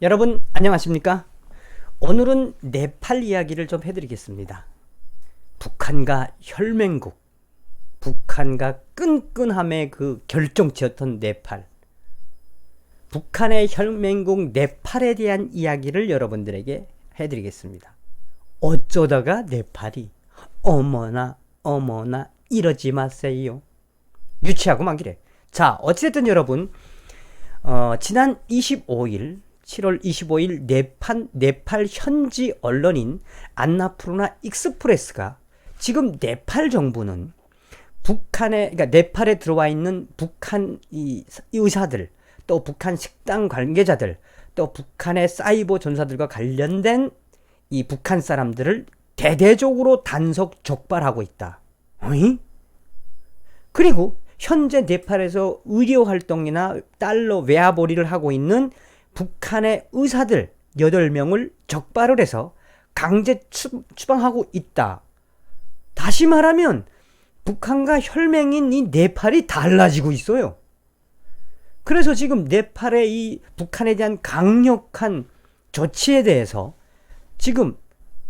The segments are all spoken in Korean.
여러분 안녕하십니까? 오늘은 네팔 이야기를 좀 해드리겠습니다. 북한과 혈맹국, 북한과 끈끈함의 그 결정지였던 네팔, 북한의 혈맹국 네팔에 대한 이야기를 여러분들에게 해드리겠습니다. 어쩌다가 네팔이 어머나 이러지 마세요. 유치하고 만기래. 자, 어찌됐든 여러분, 지난 25일 7월 25일 네팔 현지 언론인 안나푸르나 익스프레스가 지금 네팔 정부는 그러니까 네팔에 들어와 있는 북한 이 의사들, 또 북한 식당 관계자들, 또 북한의 사이버 전사들과 관련된 이 북한 사람들을 대대적으로 단속 적발하고 있다. 어이? 그리고 현재 네팔에서 의료 활동이나 달러 외화벌이를 하고 있는 북한의 의사들 8명을 적발을 해서 강제 추방하고 있다. 다시 말하면 북한과 혈맹인 이 네팔이 달라지고 있어요. 그래서 지금 네팔의 이 북한에 대한 강력한 조치에 대해서 지금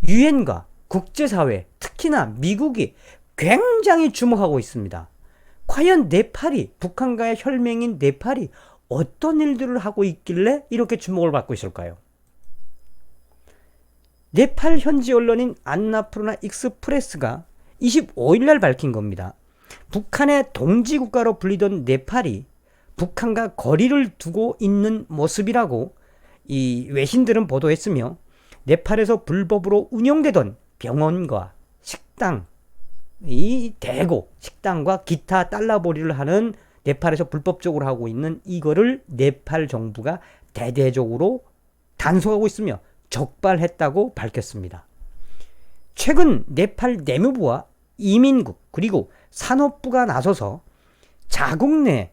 유엔과 국제사회, 특히나 미국이 굉장히 주목하고 있습니다. 과연 네팔이, 북한과의 혈맹인 네팔이 어떤 일들을 하고 있길래 이렇게 주목을 받고 있을까요? 네팔 현지 언론인 안나푸르나 익스프레스가 25일날 밝힌 겁니다. 북한의 동지국가로 불리던 네팔이 북한과 거리를 두고 있는 모습이라고 이 외신들은 보도했으며, 네팔에서 불법으로 운영되던 병원과 식당, 이 대고 식당과 기타 달러벌이를 하는 네팔에서 불법적으로 하고 있는 이거를 네팔 정부가 대대적으로 단속하고 있으며 적발했다고 밝혔습니다. 최근 네팔 내무부와 이민국 그리고 산업부가 나서서 자국 내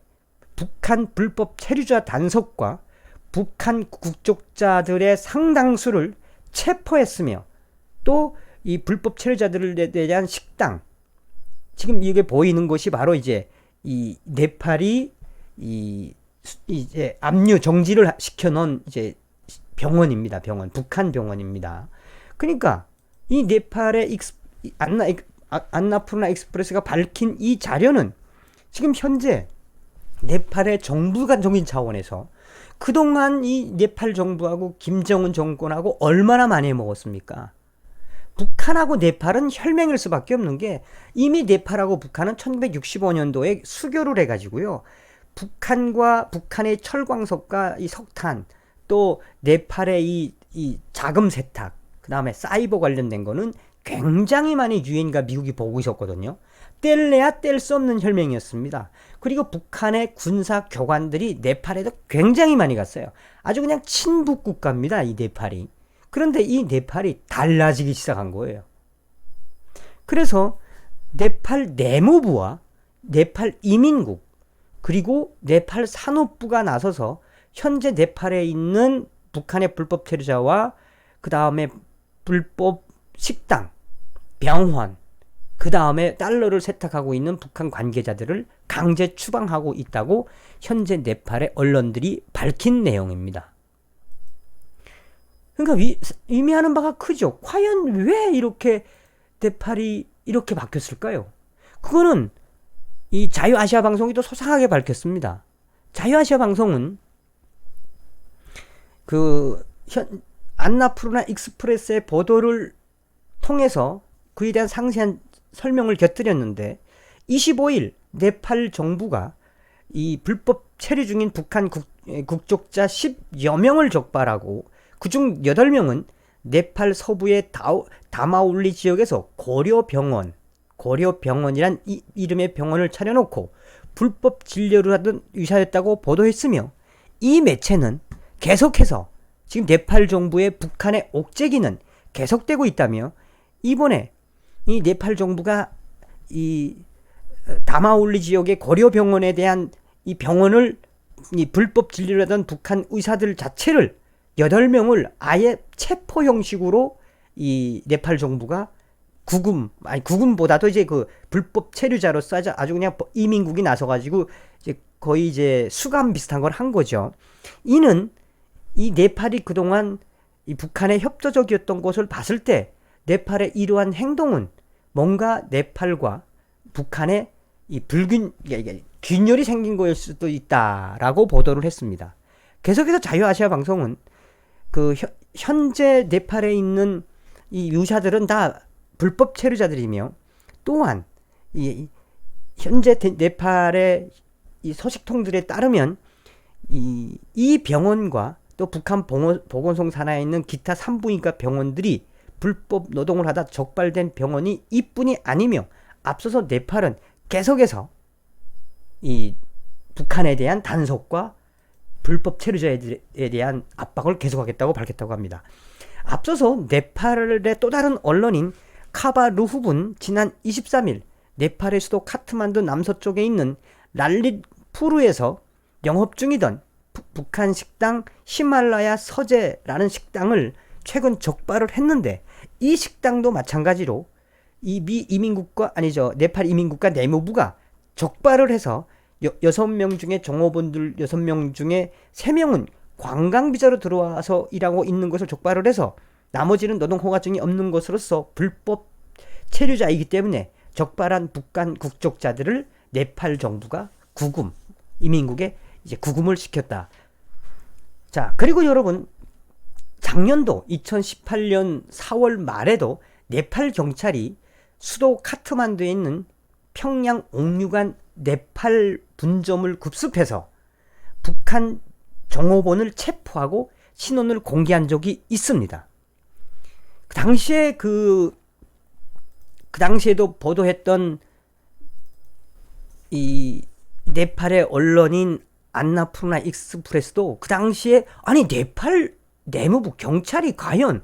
북한 불법 체류자 단속과 북한 국적자들의 상당수를 체포했으며, 또 이 불법 체류자들에 대한 식당, 지금 이게 보이는 것이 바로 이제 이 네팔이 이제 압류 정지를 시켜놓은 이제 병원입니다. 북한 병원입니다. 그러니까 이 네팔의 안나푸르나 익스프레스가 밝힌 이 자료는 지금 현재 네팔의 정부간적인 차원에서 그동안 이 네팔 정부하고 김정은 정권하고 얼마나 많이 먹었습니까? 북한하고 네팔은 혈맹일 수밖에 없는 게, 이미 네팔하고 북한은 1965년도에 수교를 해가지고요, 북한의 철광석과 이 석탄, 또 네팔의 이 자금 세탁, 그 다음에 사이버 관련된 거는 굉장히 많이 유엔과 미국이 보고 있었거든요. 뗄래야 뗄 수 없는 혈맹이었습니다. 그리고 북한의 군사 교관들이 네팔에도 굉장히 많이 갔어요. 아주 그냥 친북 국가입니다, 이 네팔이. 그런데 이 네팔이 달라지기 시작한 거예요. 그래서 네팔 내무부와 네팔 이민국 그리고 네팔 산업부가 나서서 현재 네팔에 있는 북한의 불법 체류자와 그 다음에 불법 식당, 병원, 그 다음에 달러를 세탁하고 있는 북한 관계자들을 강제 추방하고 있다고 현재 네팔의 언론들이 밝힌 내용입니다. 그러니까 의미하는 바가 크죠. 과연 왜 이렇게 네팔이 이렇게 바뀌었을까요? 그거는 이 자유아시아 방송이 또 소상하게 밝혔습니다. 자유아시아 방송은 안나푸르나 익스프레스의 보도를 통해서 그에 대한 상세한 설명을 곁들였는데, 25일 네팔 정부가 이 불법 체류 중인 북한 국적자 10여 명을 적발하고, 그중 8명은 네팔 서부의 다마울리 지역에서 고려병원이란 이름의 병원을 차려놓고 불법 진료를 하던 의사였다고 보도했으며, 이 매체는 계속해서 지금 네팔 정부의 북한의 옥죄기는 계속되고 있다며, 이번에 이 네팔 정부가 이 다마울리 지역의 고려병원에 대한 이 병원을 이 불법 진료를 하던 북한 의사들 자체를 8명을 아예 체포 형식으로 이 네팔 정부가 구금보다도 이제 그 불법 체류자로서 아주 그냥 이민국이 나서가지고 이제 거의 이제 수감 비슷한 걸 한 거죠. 이는 이 네팔이 그동안 이 북한에 협조적이었던 것을 봤을 때 네팔의 이러한 행동은 뭔가 네팔과 북한의 이 균열이 생긴 거일 수도 있다라고 보도를 했습니다. 계속해서 자유아시아 방송은 그 현재 네팔에 있는 이 유사들은 다 불법 체류자들이며, 또한 이 현재 네팔의 이 소식통들에 따르면 이 병원과 또 북한 보건소 산하에 있는 기타 산부인과 병원들이 불법 노동을 하다 적발된 병원이 이뿐이 아니며, 앞서서 네팔은 계속해서 이 북한에 대한 단속과 불법 체류자에 대한 압박을 계속하겠다고 밝혔다고 합니다. 앞서서 네팔의 또 다른 언론인 카바루흐는 지난 23일 네팔의 수도 카트만두 남서쪽에 있는 랄릿푸르에서 영업 중이던 북한 식당 히말라야 서재라는 식당을 최근 적발을 했는데, 이 식당도 마찬가지로 이 네팔 이민국가 내무부가 적발을 해서 6명 중에 종업원들 6명 중에 3명은 관광비자로 들어와서 일하고 있는 것을 적발을 해서 나머지는 노동 허가증이 없는 것으로서 불법 체류자이기 때문에 적발한 북한 국적자들을 네팔 정부가 이민국에 이제 구금을 시켰다. 자, 그리고 여러분, 작년도 2018년 4월 말에도 네팔 경찰이 수도 카트만두에 있는 평양 옥류관 네팔 분점을 급습해서 북한 종업원을 체포하고 신원을 공개한 적이 있습니다. 그 당시에도 보도했던 이 네팔의 언론인 안나푸르나 익스프레스도 그 당시에, 아니 네팔 내무부 경찰이 과연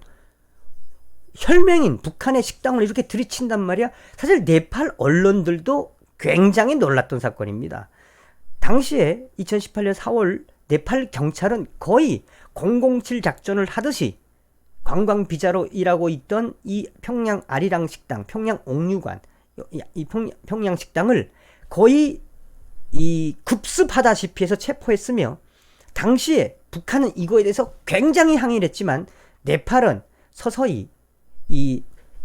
혈맹인 북한의 식당을 이렇게 들이친단 말이야. 사실 네팔 언론들도 굉장히 놀랐던 사건입니다. 당시에 2018년 4월 네팔 경찰은 거의 007 작전을 하듯이 관광 비자로 일하고 있던 이 평양 아리랑 식당, 평양 옥류관, 이 평양 식당을 거의 이 급습하다시피 해서 체포했으며, 당시에 북한은 이거에 대해서 굉장히 항의를 했지만 네팔은 서서히 이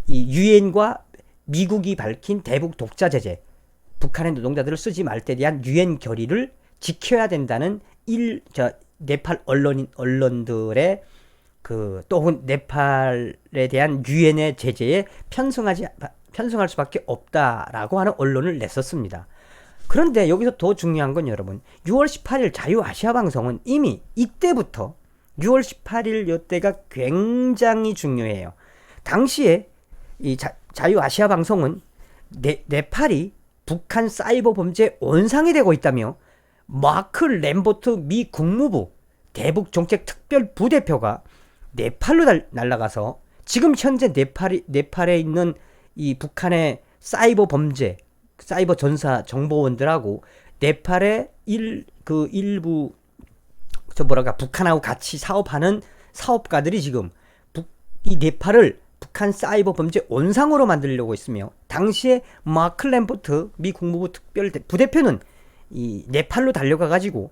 유엔과 미국이 밝힌 대북 독자 제재, 북한의 노동자들을 쓰지 말 때 대한 유엔 결의를 지켜야 된다는 네팔 언론들의 또 혹은 네팔에 대한 유엔의 제재에 편승할 수밖에 없다라고 하는 언론을 냈었습니다. 그런데 여기서 더 중요한 건 여러분, 6월 18일 자유아시아 방송은 이미 이때부터 6월 18일 이때가 굉장히 중요해요. 당시에 이 자유아시아 방송은 네팔이 북한 사이버 범죄 원상이 되고 있다며, 마크 램보트 미 국무부 대북 정책 특별 부대표가 네팔로 날아가서 지금 현재 네팔에 있는 이 북한의 사이버 범죄, 사이버 전사 정보원들하고 네팔의 일부 북한하고 같이 사업하는 사업가들이 지금 이 네팔을 북한 사이버 범죄 원상으로 만들려고 있으며, 당시에 마크 램보트 미 국무부 특별 부대표는 이 네팔로 달려가가지고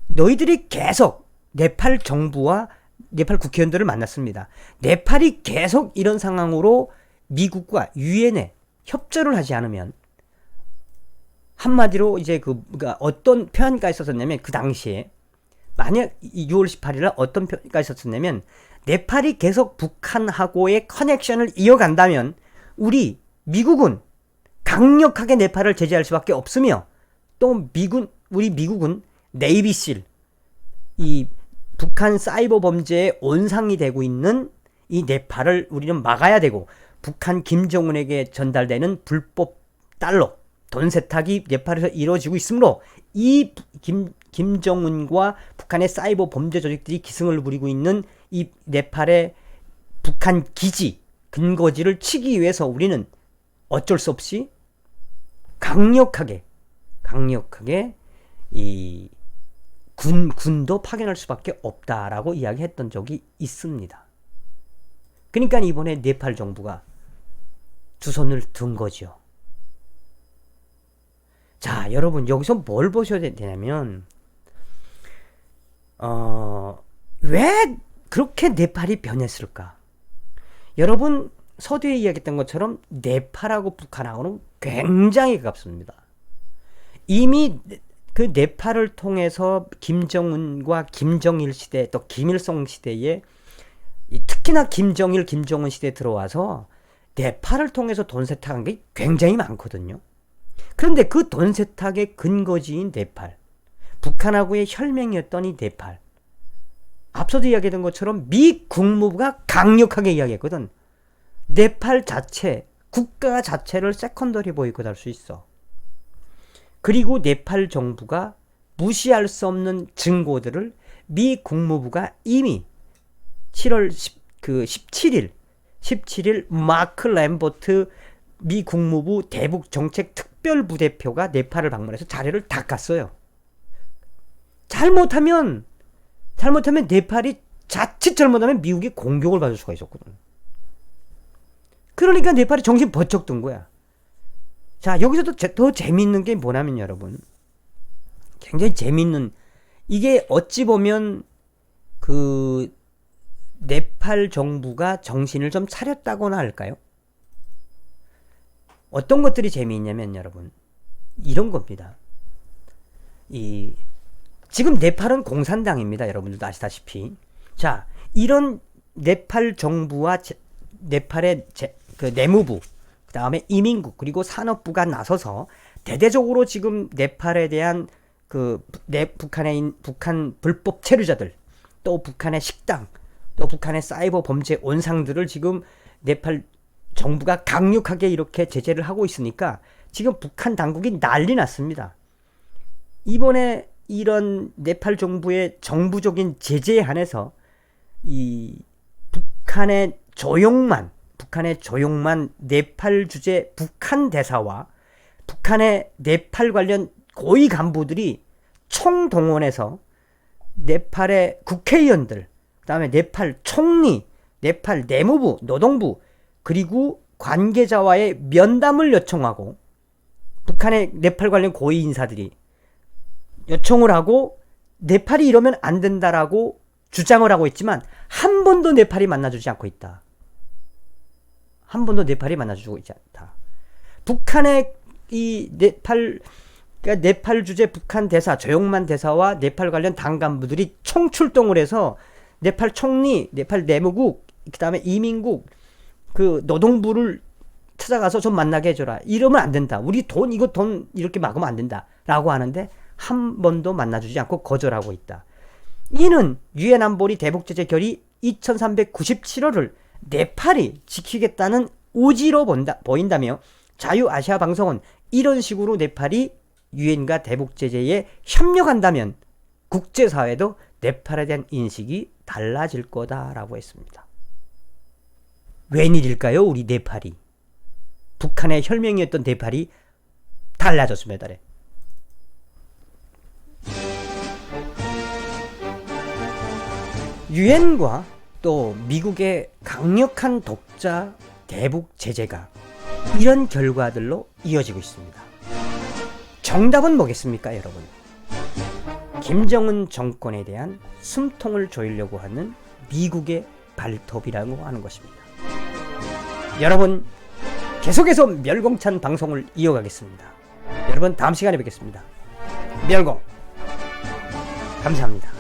너희들이 계속 네팔 정부와 네팔 국회의원들을 만났습니다. 네팔이 계속 이런 상황으로 미국과 유엔에 협조를 하지 않으면, 한마디로 이제 그러니까 어떤 표현가 있었냐면, 그 당시에 만약 6월 18일날 어떤 표현가 있었냐면, 네팔이 계속 북한하고의 커넥션을 이어간다면 우리 미국은 강력하게 네팔을 제재할 수밖에 없으며, 또 우리 미국은 네이비실, 이 북한 사이버 범죄의 온상이 되고 있는 이 네팔을 우리는 막아야 되고, 북한 김정은에게 전달되는 불법 달러, 돈 세탁이 네팔에서 이루어지고 있으므로 이 김정은과 북한의 사이버 범죄 조직들이 기승을 부리고 있는 이 네팔의 북한 기지, 근거지를 치기 위해서 우리는 어쩔 수 없이 강력하게 이 군도 파견할 수밖에 없다라고 이야기했던 적이 있습니다. 그러니까 이번에 네팔 정부가 두 손을 든 거죠. 자, 여러분, 여기서 뭘 보셔야 되냐면, 왜 그렇게 네팔이 변했을까? 여러분 서두에 이야기했던 것처럼 네팔하고 북한하고는 굉장히 가깝습니다. 이미 그 네팔을 통해서 김정은과 김정일 시대 또 김일성 시대에 특히나 김정일, 김정은 시대에 들어와서 네팔을 통해서 돈 세탁한 게 굉장히 많거든요. 그런데 그 돈 세탁의 근거지인 네팔, 북한하고의 혈맹이었던 이 네팔, 앞서도 이야기했던 것처럼 미 국무부가 강력하게 이야기했거든. 네팔 자체, 국가 자체를 세컨더리 보이콧할 수 있어. 그리고 네팔 정부가 무시할 수 없는 증거들을 미 국무부가 이미 7월 17일 마크 램버트 미 국무부 대북 정책 특별부대표가 네팔을 방문해서 자료를 다 깠어요. 잘못하면 네팔이 자칫 잘못하면 미국이 공격을 받을 수가 있었거든. 그러니까 네팔이 정신 번쩍 든 거야. 자, 여기서도 더 재미있는 게 뭐냐면 여러분, 굉장히 재미있는, 이게 어찌 보면 그 네팔 정부가 정신을 좀 차렸다고나 할까요? 어떤 것들이 재미있냐면 여러분, 이런 겁니다. 지금 네팔은 공산당입니다. 여러분들도 아시다시피. 자, 이런 네팔 정부와 네팔의 그 내무부, 그 다음에 이민국, 그리고 산업부가 나서서 대대적으로 지금 네팔에 대한 북한 불법 체류자들, 또 북한의 식당, 또 북한의 사이버 범죄 온상들을 지금 네팔 정부가 강력하게 이렇게 제재를 하고 있으니까 지금 북한 당국이 난리 났습니다. 이번에 이런 네팔 정부의 정부적인 제재에 한해서 이 북한의 조용만 네팔 주재 북한 대사와 북한의 네팔 관련 고위 간부들이 총동원해서 네팔의 국회의원들, 그다음에 네팔 총리, 네팔 내무부, 노동부, 그리고 관계자와의 면담을 요청하고, 북한의 네팔 관련 고위 인사들이 요청을 하고 네팔이 이러면 안 된다라고 주장을 하고 있지만 한 번도 네팔이 만나주지 않고 있다. 한 번도 네팔이 만나주고 있지 않다. 북한의 이 네팔 주재 북한 대사 조용만 대사와 네팔 관련 당 간부들이 총출동을 해서 네팔 총리, 네팔 내무국, 그 다음에 이민국, 그 노동부를 찾아가서 좀 만나게 해줘라. 이러면 안 된다. 우리 돈 이렇게 막으면 안 된다. 라고 하는데 한 번도 만나주지 않고 거절하고 있다. 이는 유엔 안보리 대북제재 결의 2397호를 네팔이 지키겠다는 의지로 보인다며 자유아시아 방송은 이런 식으로 네팔이 유엔과 대북제재에 협력한다면 국제사회도 네팔에 대한 인식이 달라질 거다라고 했습니다. 웬일일까요? 우리 네팔이, 북한의 혈맹이었던 네팔이 달라졌습니다. 유엔과 또 미국의 강력한 독자 대북 제재가 이런 결과들로 이어지고 있습니다. 정답은 뭐겠습니까, 여러분? 김정은 정권에 대한 숨통을 조이려고 하는 미국의 발톱이라고 하는 것입니다. 여러분, 계속해서 멸공찬 방송을 이어가겠습니다. 여러분, 다음 시간에 뵙겠습니다. 멸공 감사합니다.